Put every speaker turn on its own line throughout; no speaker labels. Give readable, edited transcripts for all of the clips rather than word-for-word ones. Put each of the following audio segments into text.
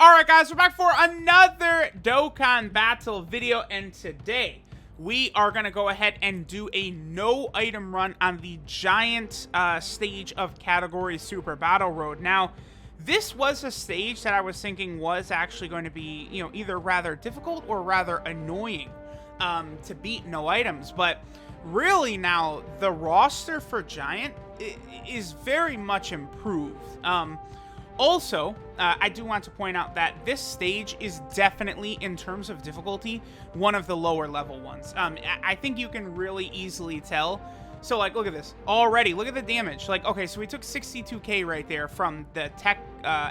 Alright guys, we're back for another Dokkan battle video, and today we are going to go ahead and do a no item run on the giant stage of category Super Battle Road. Now, this was a stage that I was thinking was actually going to be, either rather difficult or rather annoying to beat no items, but really now the roster for Giant is very much improved. Also, I do want to point out that this stage is definitely, in terms of difficulty, one of the lower level ones. I think you can really easily tell. So, like, look at this. Already, look at the damage. Like, okay, so we took 62k right there from the tech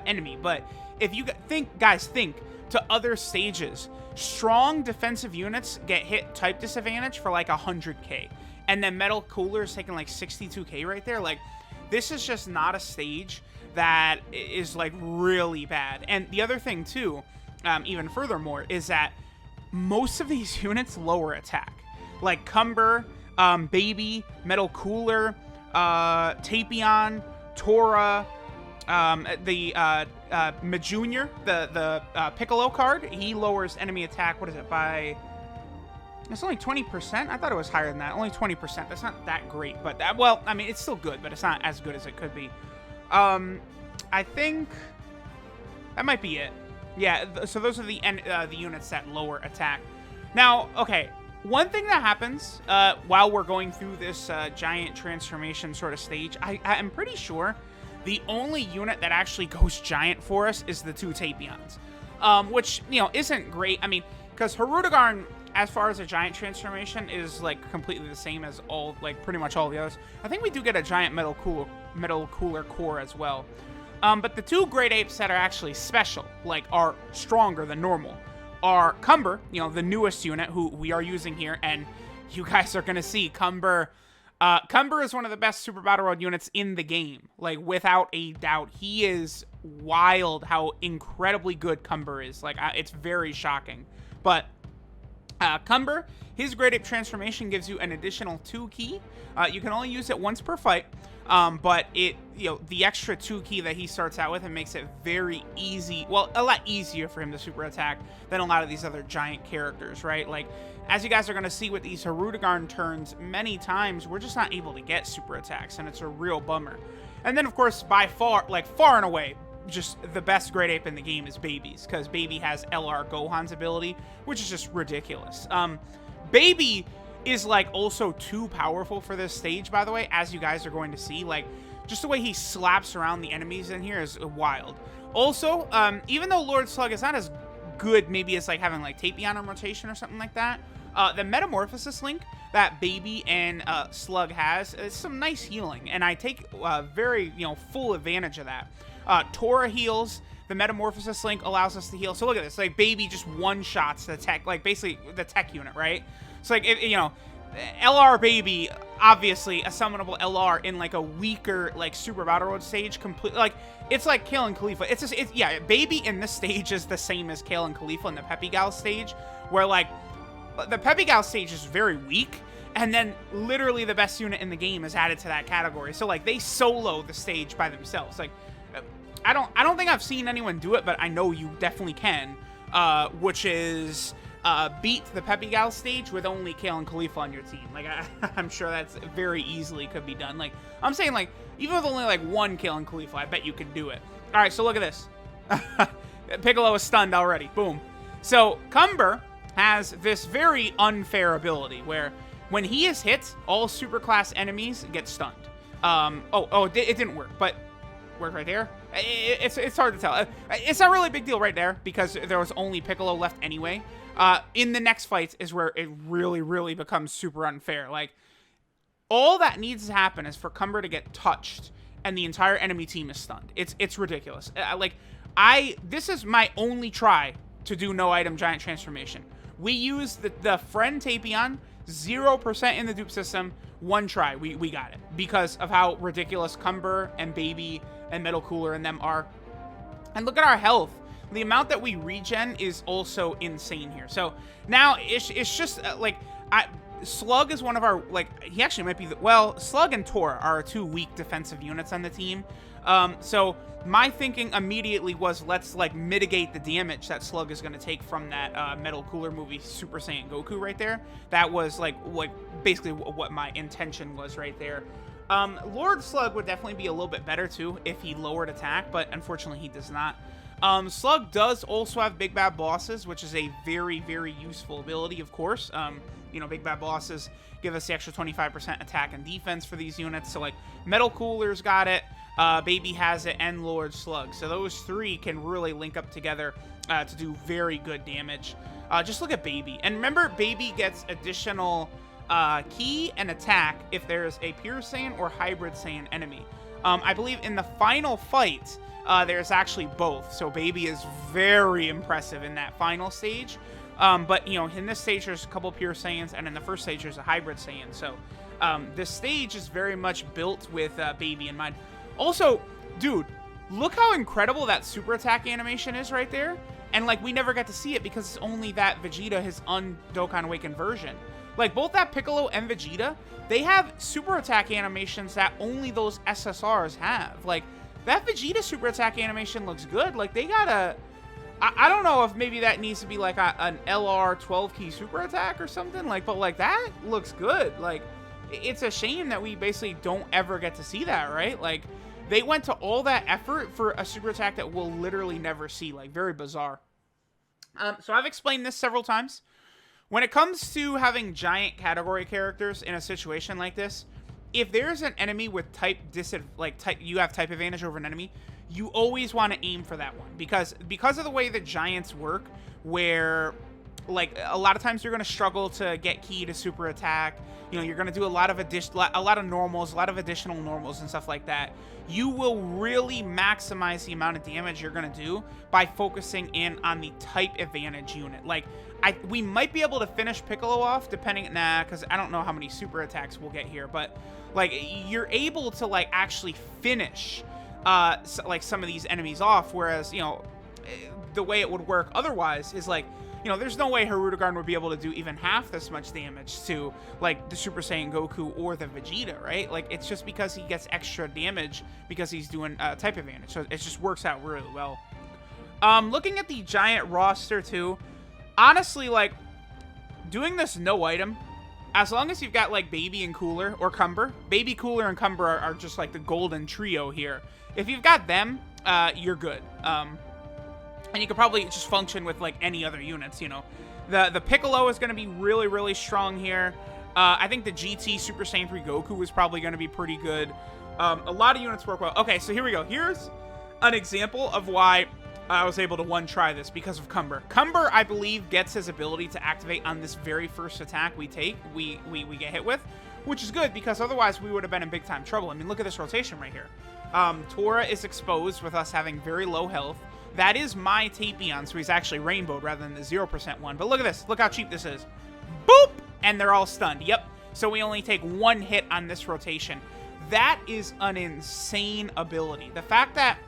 enemy. But if you think to other stages, strong defensive units get hit type disadvantage for like 100k. And then Metal Cooler is taking like 62k right there. Like, this is just not a stage that is like really bad. And the other thing too, even furthermore, is that most of these units lower attack. Like Cumber, Baby, Metal Cooler, Tapion, Tora, the Majunior, the Piccolo card, he lowers enemy attack, what is it, by... It's only 20%? I thought it was higher than that. Only 20%. That's not that great, but that, well, I mean, it's still good, but it's not as good as it could be. I think that might be it. Yeah, so those are the units that lower attack. Now, okay, one thing that happens while we're going through this giant transformation sort of stage, I'm pretty sure the only unit that actually goes giant for us is the two Tapions, which, isn't great. I mean, because Hirudegarn, as far as a giant transformation, is like completely the same as all, like pretty much all the others. I think we do get a giant Metal Cooler core as well. But the two Great Apes that are actually special, like are stronger than normal, are Cumber, the newest unit who we are using here, and you guys are gonna see Cumber. Cumber is one of the best Super Battle Road units in the game, like without a doubt. He is wild how incredibly good Cumber is. Like it's very shocking, but. Cumber, his Great Ape transformation gives you an additional 2 ki. You can only use it once per fight, but it, the extra 2 ki that he starts out with, it makes it very easy, well, a lot easier for him to super attack than a lot of these other giant characters, right? Like, as you guys are going to see with these Hirudegarn turns, many times we're just not able to get super attacks, and it's a real bummer. And then, of course, by far, like far and away, just the best Great Ape in the game is Baby's, because Baby has LR Gohan's ability, which is just ridiculous. Baby is like also too powerful for this stage, by the way, as you guys are going to see. Like, just the way he slaps around the enemies in here is wild. Also, even though Lord Slug is not as good maybe as like having like Tapion on rotation or something like that, the Metamorphosis link that Baby and Slug has is some nice healing, and I take very full advantage of that. Tora heals. The Metamorphosis link allows us to heal. So look at this. Like, Baby just one-shots the tech, like, basically the tech unit, right? So, like, LR Baby, obviously, a summonable LR in, like, a weaker, like, Super Battle Road stage, completely, like, it's like Kale and Khalifa. It's just, yeah, Baby in this stage is the same as Kale and Khalifa in the Peppy Gal stage, where, like, the Peppy Gal stage is very weak, and then literally the best unit in the game is added to that category. So, like, they solo the stage by themselves. Like, I don't think I've seen anyone do it, but I know you definitely can, which is beat the Peppy Gal stage with only Kale and Khalifa on your team. Like, I'm sure that's very easily could be done. Like, I'm saying, like, even with only, like, one Kale and Khalifa, I bet you could do it. All right, so look at this. Piccolo is stunned already. Boom. So, Cumber has this very unfair ability where when he is hit, all superclass enemies get stunned. It didn't work, but... work right there. It's hard to tell. It's not really a big deal right there because there was only Piccolo left anyway. In the next fights is where it really, really becomes super unfair. Like, all that needs to happen is for Cumber to get touched and the entire enemy team is stunned. It's ridiculous. This is my only try to do no item giant transformation. We use the friend Tapion, 0% in the dupe system. One try, we got it because of how ridiculous Cumber and Baby and Metal Cooler and them are. And look at our health. The amount that we regen is also insane here. So now it's just Slug is one of our, like, he actually might be well, Slug and Tor are our two weak defensive units on the team. So my thinking immediately was, let's like mitigate the damage that Slug is going to take from that Metal Cooler movie Super Saiyan Goku right there. That was like basically what my intention was right there. Lord Slug would definitely be a little bit better too if he lowered attack, but unfortunately he does not. Slug does also have Big Bad Bosses, which is a very, very useful ability, of course. You know, Big Bad Bosses give us the extra 25% attack and defense for these units. So, like, Metal Cooler's got it, Baby has it, and Lord Slug. So those three can really link up together to do very good damage. Just look at Baby. And remember, Baby gets additional ki and attack if there's a Pure Saiyan or Hybrid Saiyan enemy. I believe in the final fight, there's actually both. So Baby is very impressive in that final stage. But, you know, in this stage, there's a couple Pure Saiyans, and in the first stage, there's a Hybrid Saiyan. So, this stage is very much built with Baby in mind. Also, dude, look how incredible that super attack animation is right there. And, like, we never get to see it because it's only that Vegeta, his un-Dokkan Awakened version. Like, both that Piccolo and Vegeta, they have super attack animations that only those SSRs have. Like, that Vegeta super attack animation looks good. Like, they got a... I don't know if maybe that needs to be like an LR 12 key super attack or something, like, but like that looks good. Like, it's a shame that we basically don't ever get to see that, right? Like, they went to all that effort for a super attack that we'll literally never see. Like, very bizarre. So I've explained this several times. When it comes to having giant category characters in a situation like this, if there's an enemy with you have type advantage over an enemy, you always want to aim for that one, because of the way the giants work, where like a lot of times you're going to struggle to get ki to super attack. You know, you're going to do a lot of normals, a lot of additional normals and stuff like that. You will really maximize the amount of damage you're going to do by focusing in on the type advantage unit. Like, we might be able to finish Piccolo off depending, because I don't know how many super attacks we'll get here, but like you're able to like actually finish like some of these enemies off, whereas, you know, the way it would work otherwise is like, you know, there's no way Hirudegarn would be able to do even half this much damage to like the Super Saiyan Goku or the Vegeta, right? Like, it's just because he gets extra damage because he's doing type advantage, so it just works out really well. Looking at the giant roster too, honestly, like, doing this no item, as long as you've got like Baby and Cooler or Cumber, Baby, Cooler, and Cumber are just like the golden trio here. If you've got them, you're good. And you could probably just function with like any other units, you know. The Piccolo is going to be really, really strong here. I think the GT Super Saiyan 3 Goku is probably going to be pretty good. A lot of units work well. Okay, so here we go. Here's an example of why I was able to one-try this, because of Cumber. Cumber, I believe, gets his ability to activate on this very first attack we get hit with, which is good, because otherwise we would have been in big-time trouble. I mean, look at this rotation right here. Tora is exposed with us having very low health. That is my Tapion, so he's actually rainbowed rather than the 0% one. But look at this. Look how cheap this is. Boop! And they're all stunned. Yep. So we only take one hit on this rotation. That is an insane ability. The fact that,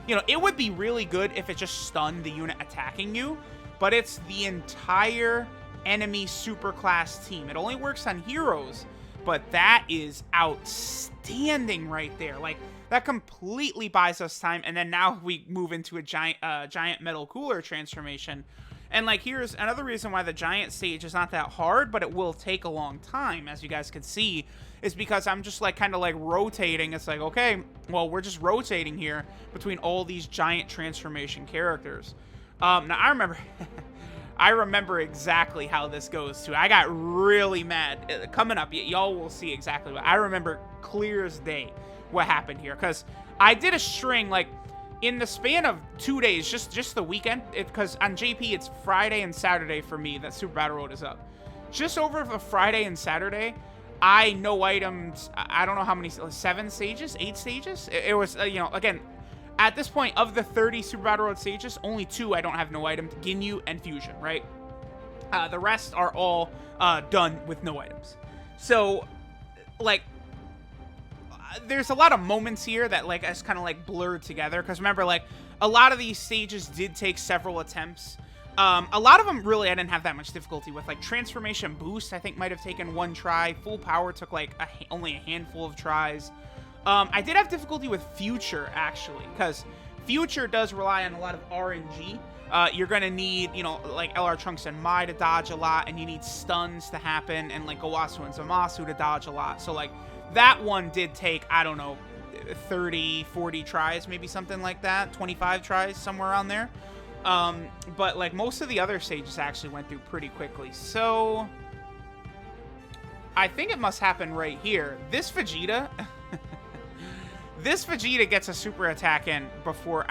you know, it would be really good if it just stunned the unit attacking you, but it's the entire enemy superclass team. It only works on heroes, but that is outstanding right there. Like, that completely buys us time, and then now we move into a giant Metal Cooler transformation. And like, here's another reason why the giant stage is not that hard, but it will take a long time, as you guys can see, is because I'm just like kind of like rotating. It's like, okay, well, we're just rotating here between all these giant transformation characters. Now I remember exactly how this goes too. I got really mad. Coming up, y'all will see exactly what I remember, clear as day, what happened here, because I did a string like in the span of 2 days, just the weekend, because on JP it's Friday and Saturday for me that Super Battle Road is up. Just over the Friday and Saturday, I no items, I don't know how many, 7 stages, 8 stages. It was, you know, again, at this point of the 30 Super Battle Road stages, only 2 I don't have no item, Ginyu and Fusion, right? The rest are all done with no items. So, like, there's a lot of moments here that like is kind of like blurred together, because remember, like, a lot of these stages did take several attempts. A lot of them really I didn't have that much difficulty with. Like Transformation Boost I think might have taken 1 try. Full Power took like only a handful of tries. I did have difficulty with Future, actually, because Future does rely on a lot of RNG. You're going to need, you know, like LR Trunks and Mai to dodge a lot, and you need stuns to happen, and like Owasu and Zamasu to dodge a lot. So, like, that one did take, I don't know, 30, 40 tries, maybe something like that, 25 tries, somewhere around there. But, like, most of the other stages actually went through pretty quickly. So, I think it must happen right here. This Vegeta... This Vegeta gets a super attack in before...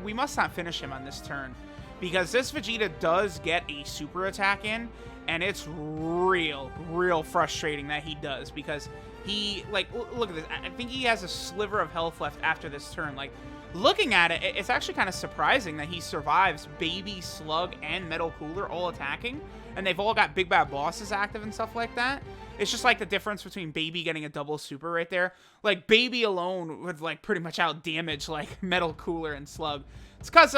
we must not finish him on this turn. Because this Vegeta does get a super attack in. And it's real frustrating that he does. Because he... Like, look at this. I think he has a sliver of health left after this turn. Like, looking at it, it's actually kind of surprising that he survives Baby, Slug, and Metal Cooler all attacking. And they've all got Big Bad Bosses active and stuff like that. It's just like the difference between Baby getting a double super right there. Like, Baby alone would, like, pretty much out damage, like, Metal Cooler and Slug. It's because,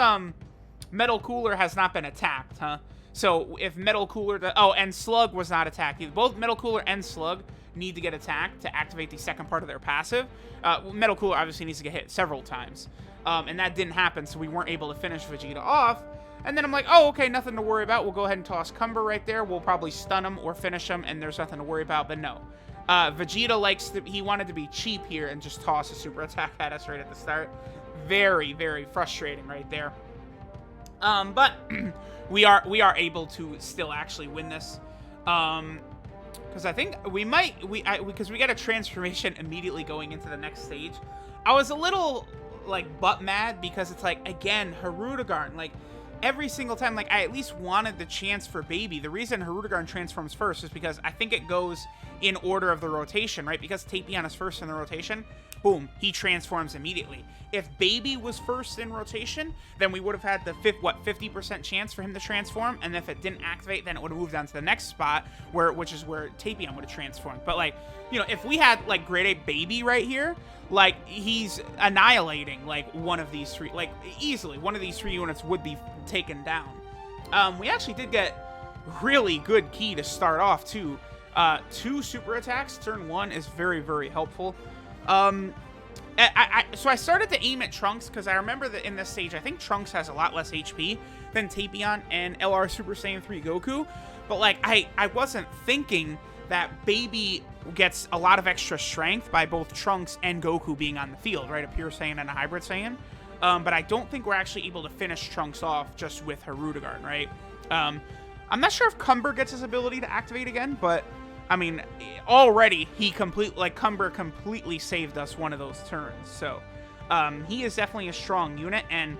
Metal Cooler has not been attacked, huh? So, if Metal Cooler... and Slug was not attacked either. Both Metal Cooler and Slug need to get attacked to activate the second part of their passive. Metal Cooler obviously needs to get hit several times. And that didn't happen, so we weren't able to finish Vegeta off. And then I'm like, oh, okay, nothing to worry about. We'll go ahead and toss Cumber right there. We'll probably stun him or finish him, and there's nothing to worry about. But no. Vegeta he wanted to be cheap here and just toss a super attack at us right at the start. Very frustrating right there. But we are able to still actually win this. Because I think because we got a transformation immediately going into the next stage. I was a little, like, butt mad because it's like, again, Hirudegarn, like, every single time, like, I at least wanted the chance for Baby. The reason Hirudegarn transforms first is because I think it goes in order of the rotation, right? Because Tapion is first in the rotation, boom, he transforms immediately. If Baby was first in rotation, then we would have had the 50% chance for him to transform, and if it didn't activate, then it would have moved on to the next spot, which is where Tapion would have transformed. But, like, you know, if we had, like, Grade 8 Baby right here, like, he's annihilating, like, one of these three, like, easily, one of these three units would be taken down. We actually did get really good key to start off, too. 2 super attacks, turn 1 is very helpful. So I started to aim at Trunks, because I remember that in this stage, I think Trunks has a lot less HP than Tapion and LR Super Saiyan 3 Goku, but, like, I wasn't thinking that Baby gets a lot of extra strength by both Trunks and Goku being on the field, right? A Pure Saiyan and a Hybrid Saiyan. But I don't think we're actually able to finish Trunks off just with Hirudegarn, right? I'm not sure if Cumber gets his ability to activate again, but, I mean, already Cumber completely saved us one of those turns. So, he is definitely a strong unit, and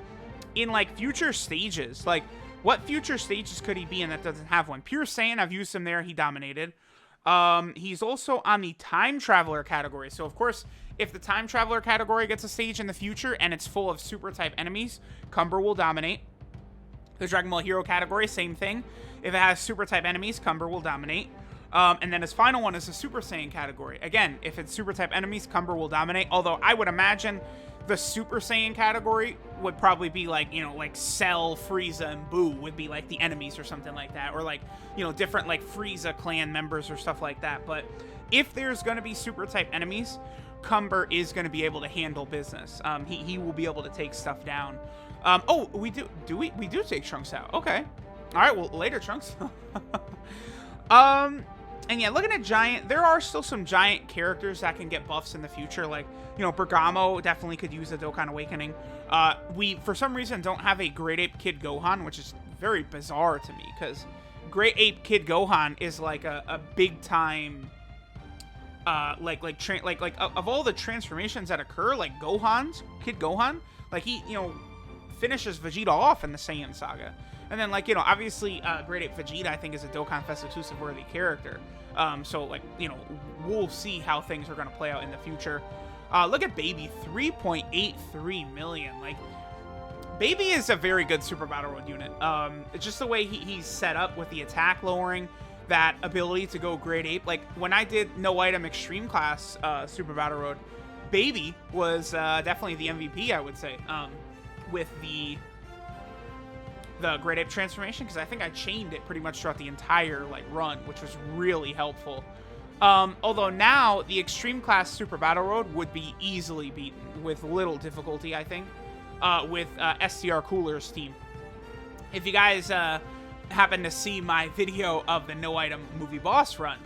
in, like, future stages, like, what future stages could he be in that doesn't have one? Pure Saiyan, I've used him there, he dominated. He's also on the Time Traveler category. So, of course, if the Time Traveler category gets a stage in the future and it's full of Super-type enemies, Cumber will dominate. The Dragon Ball Hero category, same thing. If it has Super-type enemies, Cumber will dominate. And then his final one is the Super Saiyan category. Again, if it's Super-type enemies, Cumber will dominate. Although, I would imagine the Super Saiyan category would probably be like, you know, like Cell, Frieza, and Boo would be like the enemies or something like that. Or like, you know, different like Frieza clan members or stuff like that. But if there's going to be super type enemies, Cumber is going to be able to handle business. He will be able to take stuff down. Oh, we do take Trunks out. Okay. All right, well, later, Trunks. And yeah, looking at Giant, there are still some Giant characters that can get buffs in the future. Like, you know, Bergamo definitely could use a Dokkan Awakening. We, for some reason, don't have a Great Ape Kid Gohan, which is very bizarre to me, because Great Ape Kid Gohan is like a big time, of all the transformations that occur, like Kid Gohan, like he, you know, finishes Vegeta off in the Saiyan Saga. And then, like, you know, obviously, Great Ape Vegeta, I think, is a Dokkan Fest exclusive worthy character. So, like, you know, we'll see how things are going to play out in the future. Look at Baby, 3.83 million. Like, Baby is a very good Super Battle Road unit. It's just the way he's set up with the attack lowering, that ability to go Great Ape. Like, when I did No Item Extreme Class Super Battle Road, Baby was definitely the MVP, I would say, with the Great Ape transformation, because I think I chained it pretty much throughout the entire, like, run, which was really helpful. Although now the Extreme Class Super Battle Road would be easily beaten with little difficulty, I think, with STR Cooler's team. If you guys happen to see my video of the No Item movie boss run,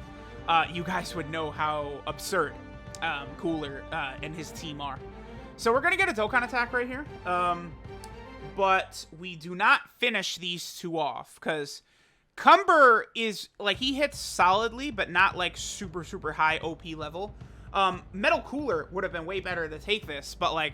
you guys would know how absurd Cooler and his team are. So we're going to get a Dokkan attack right here. But we do not finish these two off because Cumber is, like, he hits solidly, but not, like, super, super high OP level. Metal Cooler would have been way better to take this, but, like,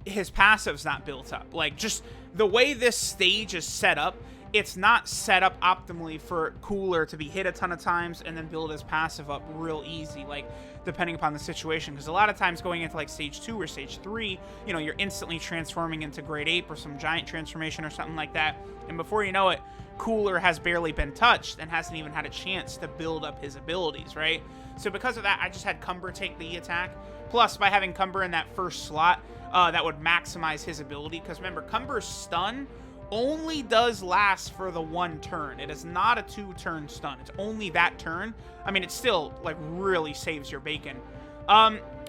his passive's not built up. Like, just the way this stage is set up, it's not set up optimally for Cooler to be hit a ton of times and then build his passive up real easy, like, depending upon the situation. Because a lot of times going into, like, Stage 2 or Stage 3, you know, you're instantly transforming into Grade Ape or some giant transformation or something like that. And before you know it, Cooler has barely been touched and hasn't even had a chance to build up his abilities, right? So because of that, I just had Cumber take the attack. Plus, by having Cumber in that first slot, that would maximize his ability. Because remember, Cumber's stun only does last for the one turn. It is not a 2-turn stun. It's only that turn. I mean, it still, like, really saves your bacon.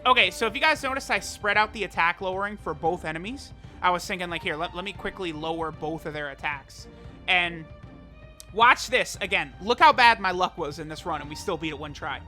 Okay, so if you guys notice, I spread out the attack lowering for both enemies. I was thinking, like, here, let me quickly lower both of their attacks. And watch this. Again, look how bad my luck was in this run, and we still beat it one try.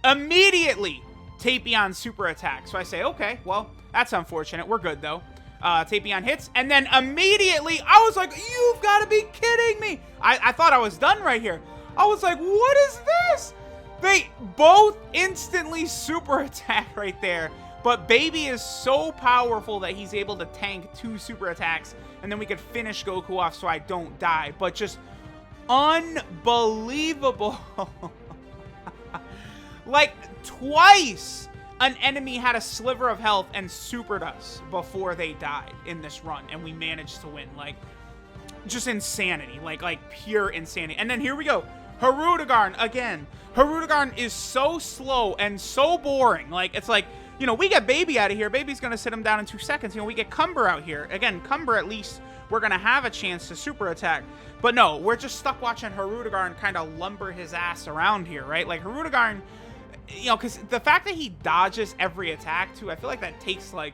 Immediately, Tapion super attack. So I say, okay, well, that's unfortunate. We're good, though. Tapion hits, and then immediately, I was like, you've got to be kidding me. I thought I was done right here. I was like, what is this? They both instantly super attack right there, but Baby is so powerful that he's able to tank 2 super attacks, and then we could finish Goku off so I don't die. But just unbelievable. Like, twice an enemy had a sliver of health and supered us before they died in this run, and we managed to win. Like, just insanity. Like pure insanity. And then here we go. Harudagarn again. Harudagarn is so slow and so boring. Like, it's like, you know, we get Baby out of here. Baby's going to sit him down in 2 seconds. You know, we get Cumber out here. Again, Cumber, at least we're going to have a chance to super attack. But no, we're just stuck watching Harudagarn kind of lumber his ass around here, right? Like, Harudagarn, you know, because the fact that he dodges every attack, too, I feel like that takes, like,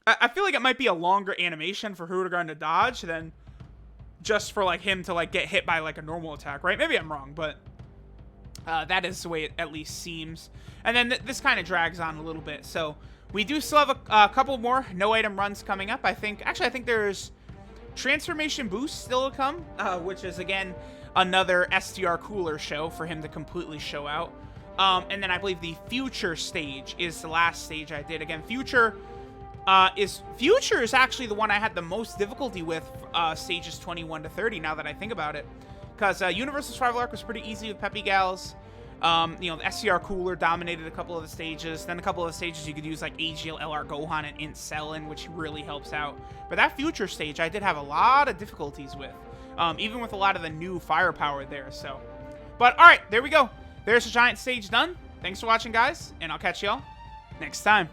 I feel like it might be a longer animation for Harudagarn to dodge than just for, like, him to, like, get hit by, like, a normal attack, right? Maybe I'm wrong, but that is the way it at least seems. And then this kind of drags on a little bit. So we do still have a couple more no item runs coming up. I think there's Transformation Boost still to come, which is, again, another STR Cooler show for him to completely show out. And then I believe the Future stage is the last stage I did. Again, Future is actually the one I had the most difficulty with, stages 21 to 30, now that I think about it. Because Universal Survival Arc was pretty easy with Peppy Gals. You know, the SCR Cooler dominated a couple of the stages. Then a couple of the stages you could use, like, AGL, LR Gohan, and Int Cellin, which really helps out. But that Future stage I did have a lot of difficulties with. Even with a lot of the new firepower there, so. But, alright, there we go. There's the giant stage done. Thanks for watching, guys, and I'll catch y'all next time.